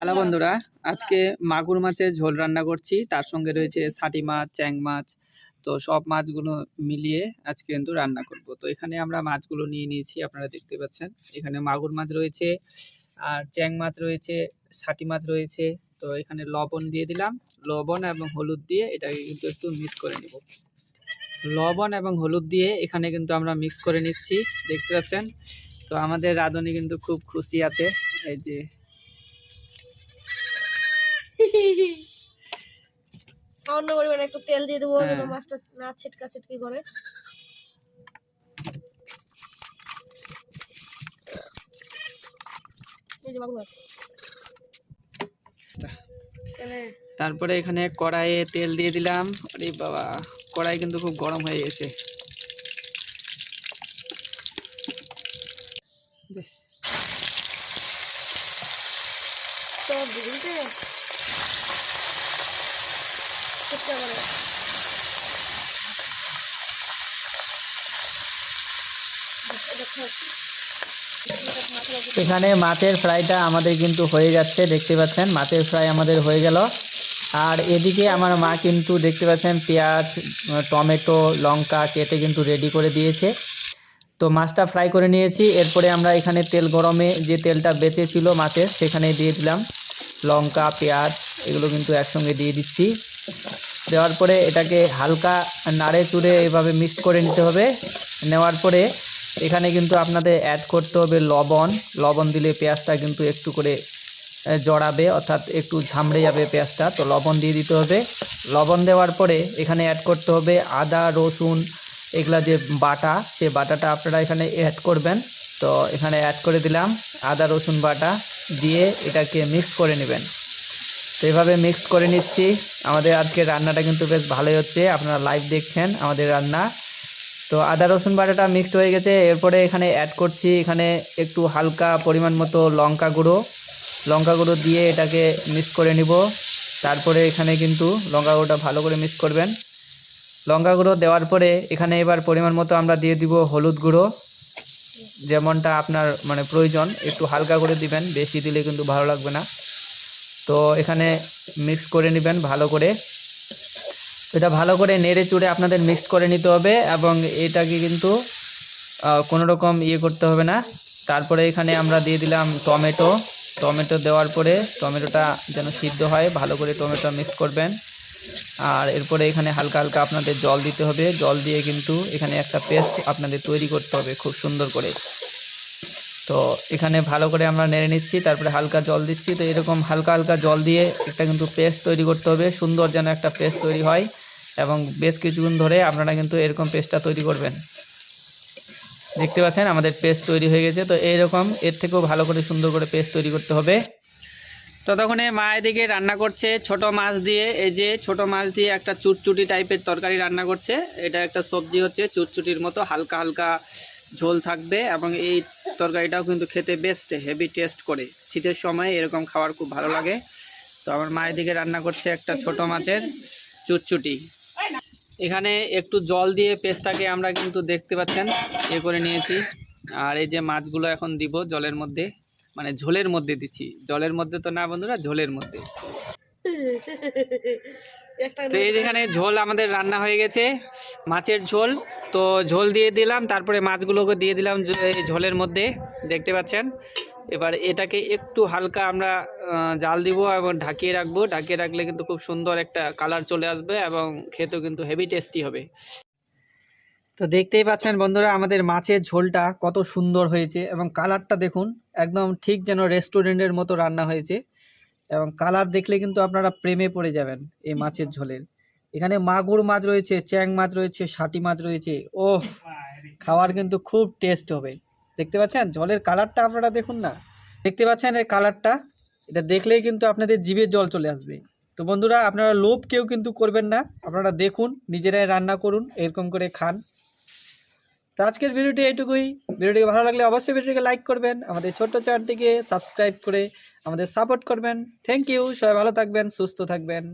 Hello বন্ধুরা, আজকে মাগুর মাছের ঝোল রান্না করছি। তার সঙ্গে রয়েছে সাটি মাছ, চ্যাং মাছ। তো সব মাছগুলো মিলিয়ে আজকে কিন্তু রান্না করব। তো এখানে আমরা মাছগুলো নিয়ে নিয়েছি, আপনারা দেখতে পাচ্ছেন। এখানে মাগুর মাছ রয়েছে, আর চ্যাং মাছ রয়েছে, সাটি মাছ রয়েছে। তো এখানে লবণ দিয়ে দিলাম, লবণ এবং হলুদ দিয়ে এটাকে কিন্তু একটু মিক্স করে নেব। লবণ এবং হলুদ দিয়ে এখানে কিন্তু আমরা মিক্স করে নিচ্ছি, দেখতে পাচ্ছেন। তো আমাদের রাঁধুনি কিন্তু খুব খুশি আছে। এই যে সামান্য পরিমাণে একটু তেল দিয়ে দেবো যেন মাছটা না ছিটকি করে। তারপরে এখানে কড়াইয়ে তেল দিয়ে দিলাম। আরে বাবা, কড়াই কিন্তু খুব গরম হয়ে গেছে। এখানে মাছের ফ্রাইটা আমাদের কিন্তু হয়ে যাচ্ছে, দেখতে পাচ্ছেন। মাছের ফ্রাই আমাদের হয়ে গেল। আর এদিকে আমার মা কিন্তু দেখতে পাচ্ছেন পেঁয়াজ, টমেটো, লঙ্কা কেটে কিন্তু রেডি করে দিয়েছে। তো মাছটা ফ্রাই করে নিয়েছি। এরপরে আমরা এখানে তেল গরমে যে তেলটা বেঁচে ছিল মাছের, সেখানে দিয়ে দিলাম লঙ্কা, পেঁয়াজ, এগুলো কিন্তু একসঙ্গে দিয়ে দিচ্ছি। দেওয়ার পরে এটাকে হালকা নাড়ে চুড়ে এভাবে মিক্সড করে নিতে হবে। নেওয়ার পরে এখানে কিন্তু আপনাদের অ্যাড করতে হবে লবণ। লবণ দিলে পেঁয়াজটা কিন্তু একটু করে জড়াবে, অর্থাৎ একটু ঝামড়ে যাবে পেঁয়াজটা। তো লবণ দিয়ে দিতে হবে। লবণ দেওয়ার পরে এখানে অ্যাড করতে হবে আদা, রসুন, এগুলা যে বাটা, সে বাটাটা আপনারা এখানে অ্যাড করবেন। তো এখানে অ্যাড করে দিলাম আদা রসুন বাটা, দিয়ে এটাকে মিক্স করে নেবেন। তো এভাবে মিক্সড করে নিচ্ছি। আমাদের আজকের রান্নাটা কিন্তু বেশ ভালোই হচ্ছে, আপনারা লাইভ দেখছেন আমাদের রান্না। তো আদা রসুন বাটাটা মিক্সড হয়ে গেছে। এরপরে এখানে অ্যাড করছি এখানে একটু হালকা পরিমাণ মতো লঙ্কা গুঁড়ো দিয়ে এটাকে মিক্স করে নিব। তারপরে এখানে কিন্তু লঙ্কা গুঁড়োটা ভালো করে মিক্স করবেন। লঙ্কা গুঁড়ো দেওয়ার পরে এখানে এবার পরিমাণ মতো আমরা দিয়ে দিব হলুদ গুঁড়ো, যেমনটা আপনার মানে প্রয়োজন। একটু হালকা করে দিবেন, বেশি দিলে কিন্তু ভালো লাগবে না। তো এখানে মিক্স করে নেবেন ভালো করে। এটা ভালো করে নেড়ে চুড়ে আপনাদের মিক্সড করে নিতে হবে, এবং এটাকে কিন্তু কোনো রকম করতে হবে না। তারপরে এখানে আমরা দিয়ে দিলাম টমেটো দেওয়ার পরে টমেটোটা যেন সিদ্ধ হয়, ভালো করে টমেটো মিক্স করবেন। আর এরপরে এখানে হালকা হালকা আপনাদের জল দিতে হবে। জল দিয়ে কিন্তু এখানে একটা পেস্ট আপনাদের তৈরি করতে হবে খুব সুন্দর করে। তো এখানে ভালো করে আমরা নেড়ে নিচ্ছি, তারপরে হালকা জল দিচ্ছি। তো এরকম হালকা হালকা জল দিয়ে একটা কিন্তু পেস্ট তৈরি করতে হবে, সুন্দর যেন একটা পেস্ট তৈরি হয়। এবং বেশ কিছুক্ষণ ধরে আপনারা কিন্তু এরকম পেস্টটা তৈরি করবেন। দেখতে পাচ্ছেন আমাদের পেস্ট তৈরি হয়ে গেছে। তো এইরকম এর থেকেও ভালো করে সুন্দর করে পেস্ট তৈরি করতে হবে। ততক্ষণে মা এদিকে রান্না করছে ছোট মাছ দিয়ে। এই যে ছোট মাছ দিয়ে একটা চুটচুটি টাইপের তরকারি রান্না করছে। এটা একটা সবজি হচ্ছে, চুটচুটির মতো হালকা হালকা ঝোল থাকবে, এবং এই তরকারিটাও কিন্তু খেতে বেশ হেভি টেস্ট করে। শীতের সময় এরকম খাবার খুব ভালো লাগে। তো আমার মায়ের দিকে রান্না করছে একটা ছোট মাছের চুটচুটি। এখানে একটু জল দিয়ে পেস্টটাকে আমরা কিন্তু দেখতে পাচ্ছেন করে নিয়েছি। আর এই যে মাছগুলো এখন দিব জলের মধ্যে, মানে ঝোলের মধ্যে দিচ্ছি। জলের মধ্যে তো না বন্ধুরা, ঝোলের মধ্যে। তো এই যেখানে ঝোল আমাদের রান্না হয়ে গেছে, মাছের ঝোল। তো ঝোল দিয়ে দিলাম, তারপরে মাছগুলোকে দিয়ে দিলাম এই ঝোলের মধ্যে, দেখতে পাচ্ছেন। এবার এটাকে একটু হালকা আমরা জাল দিব এবং ঢাকিয়ে রাখবো। ঢাকিয়ে রাখলে কিন্তু খুব সুন্দর একটা কালার চলে আসবে, এবং খেতেও কিন্তু হেভি টেস্টি হবে। তো দেখতেই পাচ্ছেন বন্ধুরা আমাদের মাছের ঝোলটা কত সুন্দর হয়েছে, এবং কালারটা দেখুন, একদম ঠিক যেন রেস্টুরেন্টের মতো রান্না হয়েছে। এবং কালার দেখলে কিন্তু আপনারা প্রেমে পড়ে যাবেন এই মাছের ঝোলের। এখানে মাগুর মাছ রয়েছে, চ্যাং মাছ রয়েছে, সাটি মাছ রয়েছে। ওহ, খাওয়ার কিন্তু খুব টেস্ট হবে। দেখতে পাচ্ছেন ঝোলের কালারটা, আপনারা দেখুন না, দেখতে পাচ্ছেন এই কালারটা। এটা দেখলেই কিন্তু আপনাদের জিভে জল চলে আসবে। তো বন্ধুরা, আপনারা লোভ কেউ কিন্তু করবেন না, আপনারা দেখুন, নিজেরাই রান্না করুন, এরকম করে খান। তো আজকের ভিডিওটি এইটুকুই। ভিডিওটি ভালো লাগলে অবশ্যই ভিডিওটিকে লাইক করবেন, আমাদের ছোট্ট চ্যানেলটিকে সাবস্ক্রাইব করে আমাদের সাপোর্ট করবেন। Thank you. সবাই ভালো থাকবেন, সুস্থ থাকবেন।